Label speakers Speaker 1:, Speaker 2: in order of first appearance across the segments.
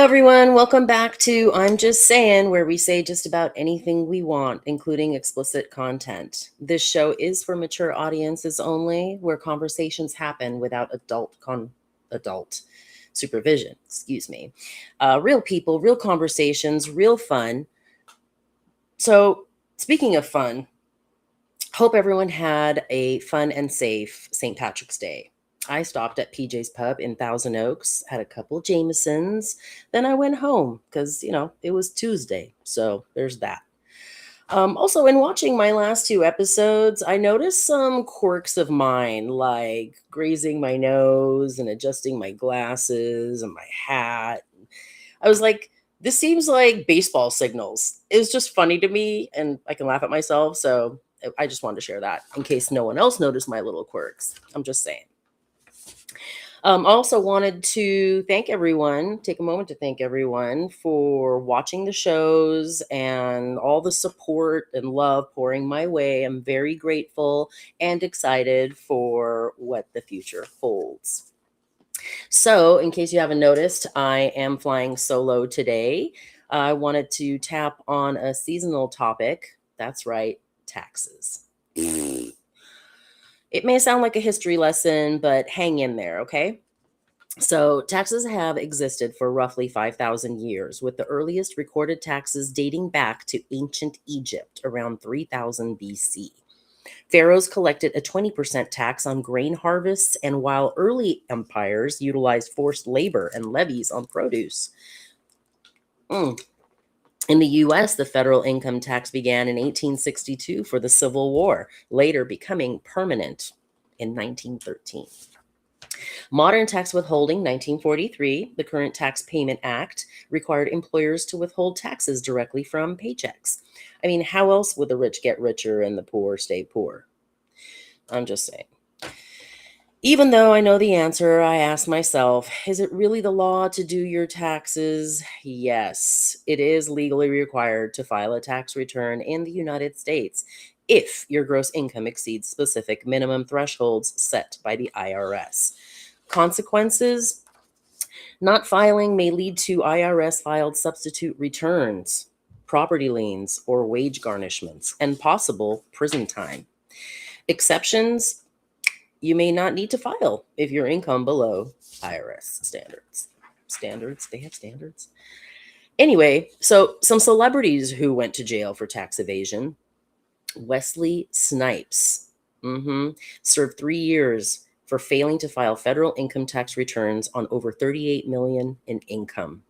Speaker 1: everyone. Welcome back to I'm Just Sayin, where we say just about anything we want, including explicit content. This show is for mature audiences only, where conversations happen without adult supervision. Excuse me. Real people, real conversations, real fun. So, speaking of fun, hope everyone had a fun and safe St. Patrick's Day. I stopped at PJ's Pub in Thousand Oaks, had a couple Jamesons, then I went home because, it was Tuesday. So there's that. Also, in watching my last two episodes, I noticed some quirks of mine, like grazing my nose and adjusting my glasses and my hat. I was like, this seems like baseball signals. It was just funny to me, and I can laugh at myself. So I just wanted to share that in case no one else noticed my little quirks. I'm just saying. Also wanted to take a moment to thank everyone for watching the shows and all the support and love pouring my way. I'm very grateful and excited for what the future holds. So, in case you haven't noticed, I am flying solo today. I wanted to tap on a seasonal topic. That's right, taxes. It may sound like a history lesson, but hang in there, okay? So, taxes have existed for roughly 5,000 years, with the earliest recorded taxes dating back to ancient Egypt around 3000 BC. Pharaohs collected a 20% tax on grain harvests, and while early empires utilized forced labor and levies on produce. In the US, the federal income tax began in 1862 for the Civil War, later becoming permanent in 1913. Modern tax withholding, 1943, the Current Tax Payment Act, required employers to withhold taxes directly from paychecks. I mean, how else would the rich get richer and the poor stay poor? I'm just saying. Even though I know the answer, I ask myself, is it really the law to do your taxes? Yes, it is legally required to file a tax return in the United States if your gross income exceeds specific minimum thresholds set by the IRS. Consequences: not filing may lead to IRS filed substitute returns, property liens, or wage garnishments, and possible prison time. Exceptions: you may not need to file if your income below IRS standards. Standards? They have standards? Anyway, so some celebrities who went to jail for tax evasion. Wesley Snipes served 3 years for failing to file federal income tax returns on over $38 million in income.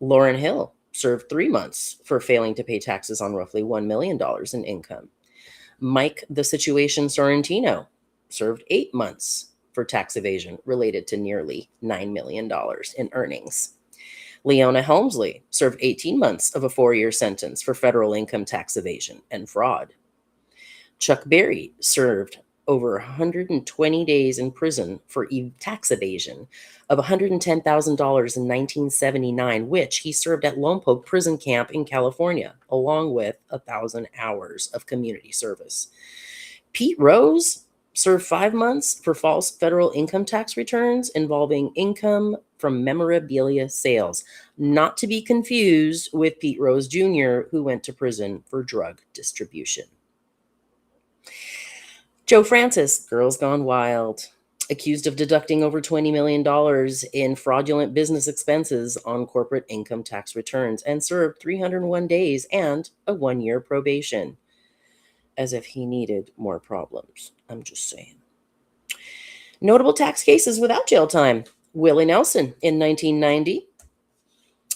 Speaker 1: Lauryn Hill served 3 months for failing to pay taxes on roughly $1 million in income. Mike the Situation Sorrentino served 8 months for tax evasion related to nearly $9 million in earnings. Leona Helmsley served 18 months of a 4-year sentence for federal income tax evasion and fraud. Chuck Berry served over 120 days in prison for tax evasion of $110,000 in 1979, which he served at Lompoc Prison Camp in California, along with 1,000 hours of community service. Pete Rose served 5 months for false federal income tax returns involving income from memorabilia sales, not to be confused with Pete Rose Jr., who went to prison for drug distribution. Joe Francis, Girls Gone Wild, accused of deducting over $20 million in fraudulent business expenses on corporate income tax returns, and served 301 days and a 1-year probation. As if he needed more problems. I'm just saying. Notable tax cases without jail time. Willie Nelson in 1990.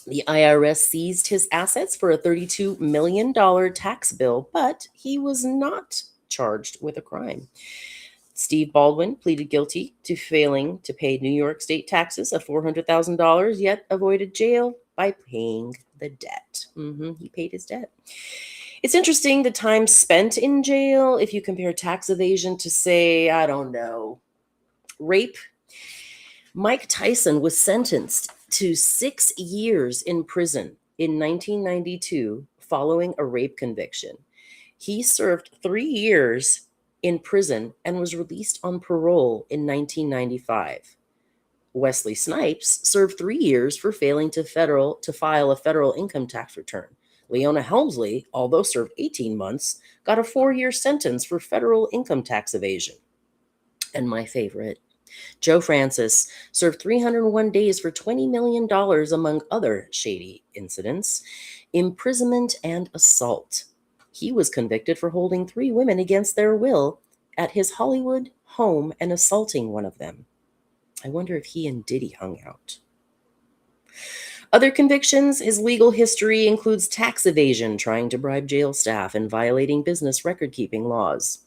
Speaker 1: The IRS seized his assets for a $32 million tax bill, but he was not charged with a crime. Steve Baldwin pleaded guilty to failing to pay New York state taxes of $400,000, yet avoided jail by paying the debt. He paid his debt. It's interesting the time spent in jail if you compare tax evasion to, say, I don't know, rape. Mike Tyson was sentenced to 6 years in prison in 1992 following a rape conviction. He served 3 years in prison and was released on parole in 1995. Wesley Snipes served 3 years for failing to file a federal income tax return. Leona Helmsley, although served 18 months, got a 4-year sentence for federal income tax evasion. And my favorite, Joe Francis served 301 days for $20 million, among other shady incidents, imprisonment, and assault. He was convicted for holding 3 women against their will at his Hollywood home and assaulting one of them. I wonder if he and Diddy hung out. Other convictions, his legal history includes tax evasion, trying to bribe jail staff, and violating business record-keeping laws.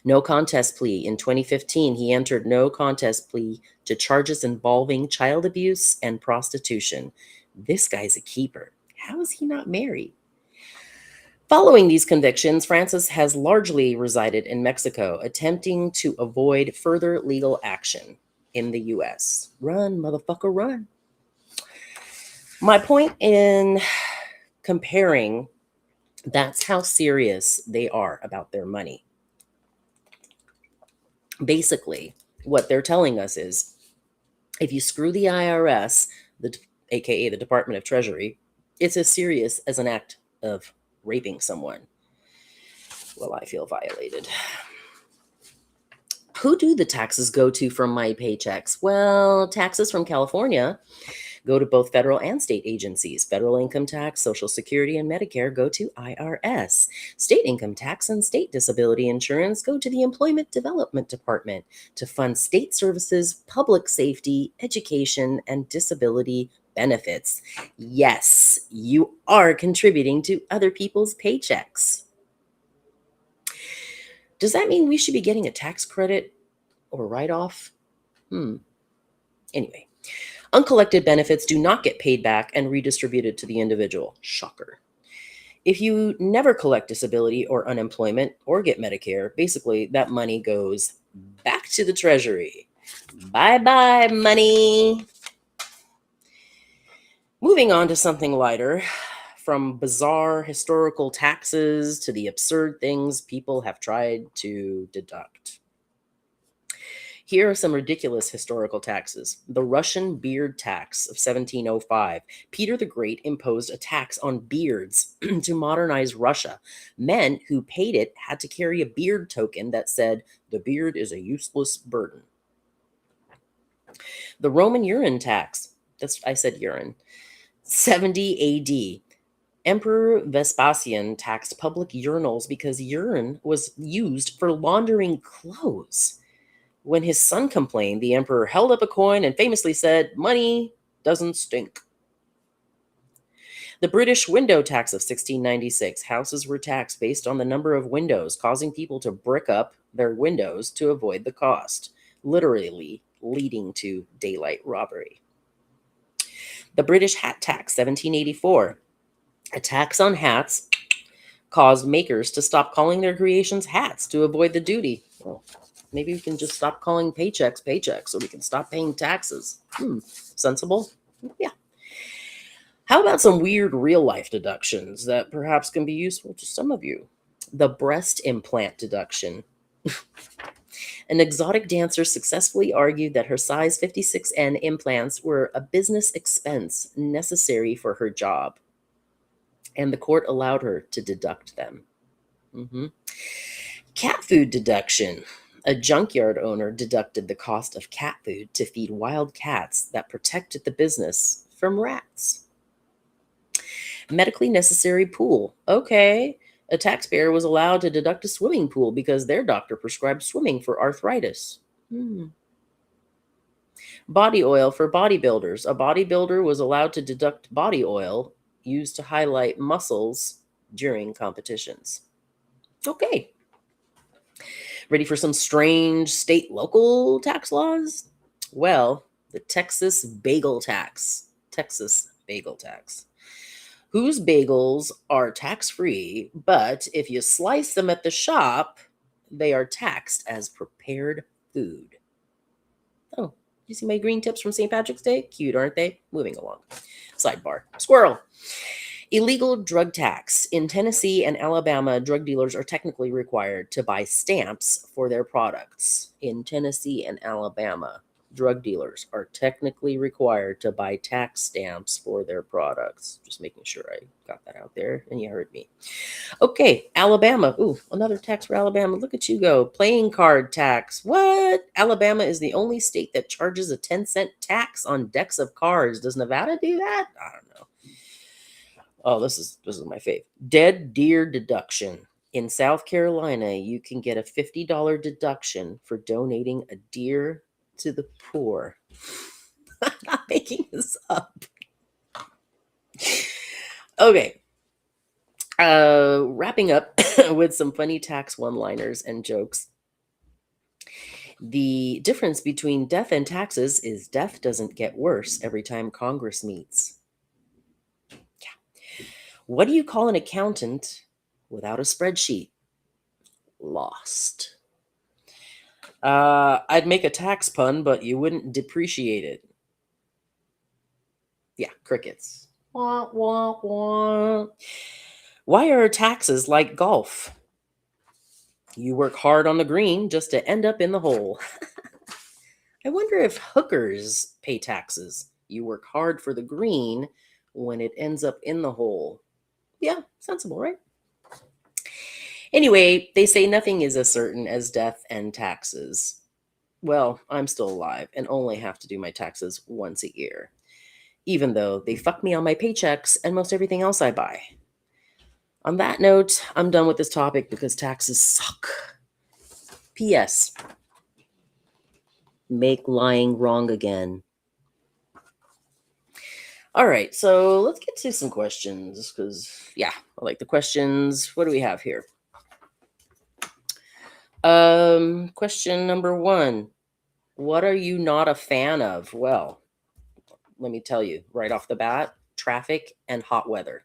Speaker 1: No contest plea. In 2015, he entered no contest plea to charges involving child abuse and prostitution. This guy's a keeper. How is he not married? Following these convictions, Francis has largely resided in Mexico, attempting to avoid further legal action in the US. Run, motherfucker, run. My point in comparing, that's how serious they are about their money. Basically, what they're telling us is if you screw the IRS, aka the Department of Treasury, it's as serious as an act of raping someone. Well, I feel violated. Who do the taxes go to from my paychecks? Well, taxes from California go to both federal and state agencies. Federal income tax, Social Security, and Medicare go to IRS. State income tax and state disability insurance go to the Employment Development Department to fund state services, public safety, education, and disability benefits. Yes, you are contributing to other people's paychecks. Does that mean we should be getting a tax credit or write-off? Anyway, uncollected benefits do not get paid back and redistributed to the individual. Shocker. If you never collect disability or unemployment or get Medicare, basically that money goes back to the Treasury. Bye-bye, money. Moving on to something lighter. From bizarre historical taxes to the absurd things people have tried to deduct. Here are some ridiculous historical taxes. The Russian beard tax of 1705. Peter the Great imposed a tax on beards to modernize Russia. Men who paid it had to carry a beard token that said, "The beard is a useless burden." The Roman urine tax. I said urine. 70 AD. Emperor Vespasian taxed public urinals because urine was used for laundering clothes. When his son complained, the emperor held up a coin and famously said, "Money doesn't stink." The British window tax of 1696. Houses were taxed based on the number of windows, causing people to brick up their windows to avoid the cost, literally leading to daylight robbery. The British hat tax, 1784. A tax on hats caused makers to stop calling their creations hats to avoid the duty. Well, maybe we can just stop calling paychecks so we can stop paying taxes. Sensible? Yeah. How about some weird real-life deductions that perhaps can be useful to some of you? The breast implant deduction. An exotic dancer successfully argued that her size 56N implants were a business expense necessary for her job, and the court allowed her to deduct them. Cat food deduction. A junkyard owner deducted the cost of cat food to feed wild cats that protected the business from rats. Medically necessary pool. Okay. A taxpayer was allowed to deduct a swimming pool because their doctor prescribed swimming for arthritis. Body oil for bodybuilders. A bodybuilder was allowed to deduct body oil used to highlight muscles during competitions. Okay. Ready for some strange state local tax laws? Well, the Texas bagel tax. Whose bagels are tax-free, but if you slice them at the shop, they are taxed as prepared food. Oh, you see my green tips from St. Patrick's Day? Cute, aren't they? Moving along. Sidebar. Squirrel. Illegal drug tax. In Tennessee and Alabama, drug dealers are technically required to buy stamps for their products. In Tennessee and Alabama. drug dealers are technically required to buy tax stamps for their products. Just making sure I got that out there and you heard me. Okay, Alabama. Ooh, another tax for Alabama. Look at you go. Playing card tax. What? Alabama is the only state that charges a 10-cent tax on decks of cards. Does Nevada do that? I don't know. Oh, this is my fave. Dead deer deduction. In South Carolina, you can get a $50 deduction for donating a deer to the poor. I'm not making this up. Okay. Wrapping up with some funny tax one-liners and jokes. The difference between death and taxes is death doesn't get worse every time Congress meets. What do you call an accountant without a spreadsheet? Lost. I'd make a tax pun, but you wouldn't depreciate it. Yeah, crickets. Wah, wah, wah. Why are taxes like golf? You work hard on the green just to end up in the hole. I wonder if hookers pay taxes. You work hard for the green when it ends up in the hole. Yeah, sensible, right? Anyway, they say nothing is as certain as death and taxes. Well, I'm still alive and only have to do my taxes once a year, even though they fuck me on my paychecks and most everything else I buy. On that note, I'm done with this topic because taxes suck. P.S. Make lying wrong again. All right, so let's get to some questions because, yeah, I like the questions. What do we have here? Question number 1. What are you not a fan of? Well, let me tell you right off the bat, traffic and hot weather.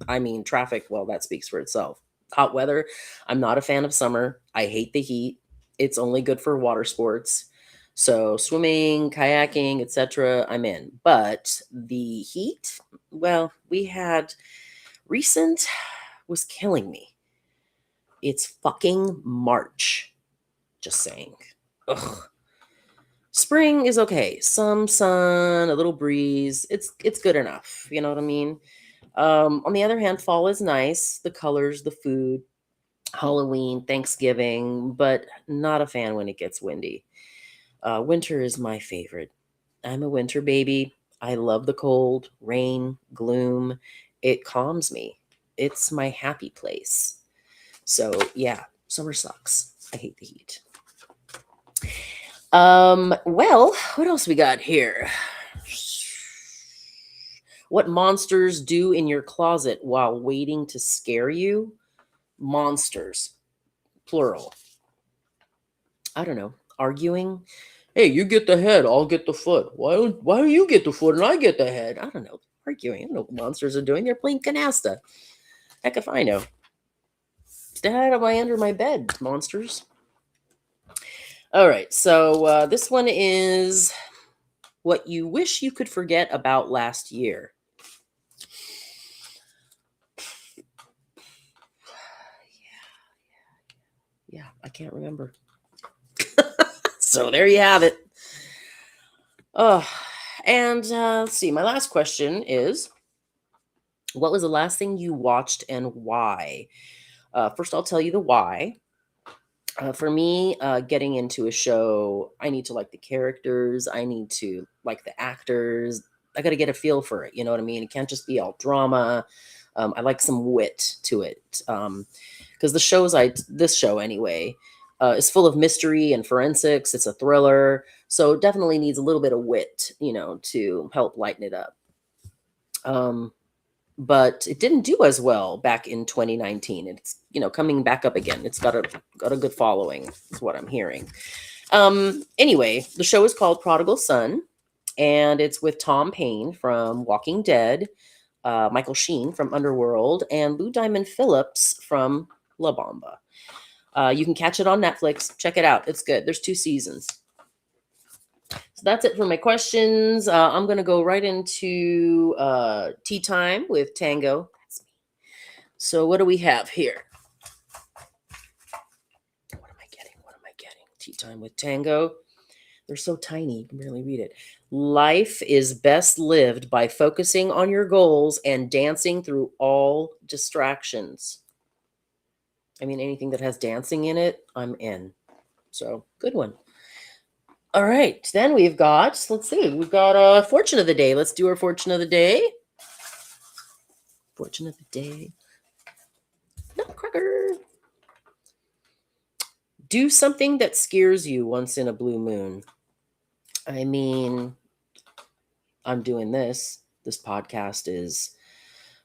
Speaker 1: I mean, traffic, well, that speaks for itself. Hot weather, I'm not a fan of summer. I hate the heat. It's only good for water sports. So swimming, kayaking, etc., I'm in. But the heat, well, we had recent was killing me. It's fucking March. Just saying. Ugh. Spring is okay. Some sun, a little breeze. It's good enough. You know what I mean? On the other hand, fall is nice. The colors, the food, Halloween, Thanksgiving, but not a fan when it gets windy. Winter is my favorite. I'm a winter baby. I love the cold, rain, gloom. It calms me. It's my happy place. So yeah, summer sucks. I hate the heat. Well, what else we got here? What monsters do in your closet while waiting to scare you? Monsters, plural. I don't know. Arguing. Hey, you get the head, I'll get the foot. Why don't you get the foot and I get the head? I don't know. Arguing. I don't know what monsters are doing. They're playing canasta. Heck if I know. Stay out of my under my bed, monsters. All right. So this one is what you wish you could forget about last year. Yeah, I can't remember. So there you have it. Oh, and let's see. My last question is, what was the last thing you watched and why? First, I'll tell you the why. For me, getting into a show, I need to like the characters. I need to like the actors. I got to get a feel for it. You know what I mean? It can't just be all drama. I like some wit to it. Because this show anyway, is full of mystery and forensics. It's a thriller. So it definitely needs a little bit of wit, to help lighten it up. But it didn't do as well back in 2019. It's coming back up again. It's got a good following, is what I'm hearing. Anyway, the show is called Prodigal Son, and it's with Tom Paine from Walking Dead, Michael Sheen from Underworld, and Lou Diamond Phillips from La Bamba. You can catch it on Netflix. Check it out. It's good. There's 2 seasons. So that's it for my questions. I'm going to go right into tea time with Tango. That's me. So what do we have here? What am I getting? Tea time with Tango. They're so tiny, you can barely read it. Life is best lived by focusing on your goals and dancing through all distractions. I mean, anything that has dancing in it, I'm in. So, good one. All right, then we've got, let's see, we've got a fortune of the day. Let's do our fortune of the day. Fortune of the day. Nutcracker. Do something that scares you once in a blue moon. I mean, I'm doing this. This podcast is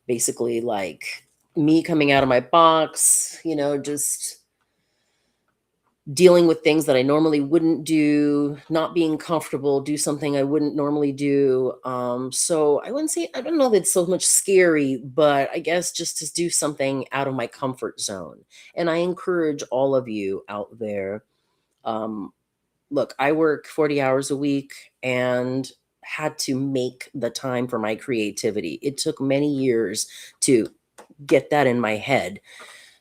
Speaker 1: basically like me coming out of my box, just dealing with things that I normally wouldn't do, not being comfortable, do something I wouldn't normally do. So I wouldn't say, I don't know that it's so much scary, but I guess just to do something out of my comfort zone. And I encourage all of you out there. Look, I work 40 hours a week and had to make the time for my creativity. It took many years to get that in my head.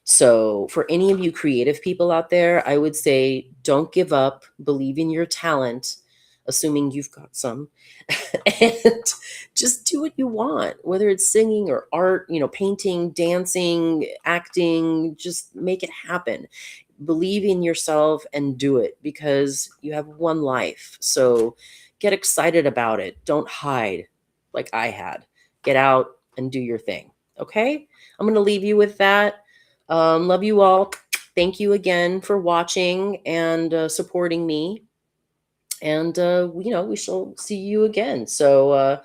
Speaker 1: So, for any of you creative people out there, I would say don't give up, believe in your talent, assuming you've got some, and just do what you want, whether it's singing or art, painting, dancing, acting, just make it happen. Believe in yourself and do it because you have one life. So, get excited about it. Don't hide like I had. Get out and do your thing. Okay? I'm going to leave you with that. Love you all. Thank you again for watching and supporting me. And, we shall see you again. So,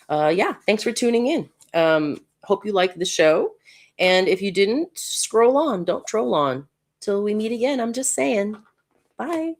Speaker 1: yeah, thanks for tuning in. Hope you liked the show. And if you didn't, scroll on. Don't troll on. Till we meet again. I'm just saying. Bye.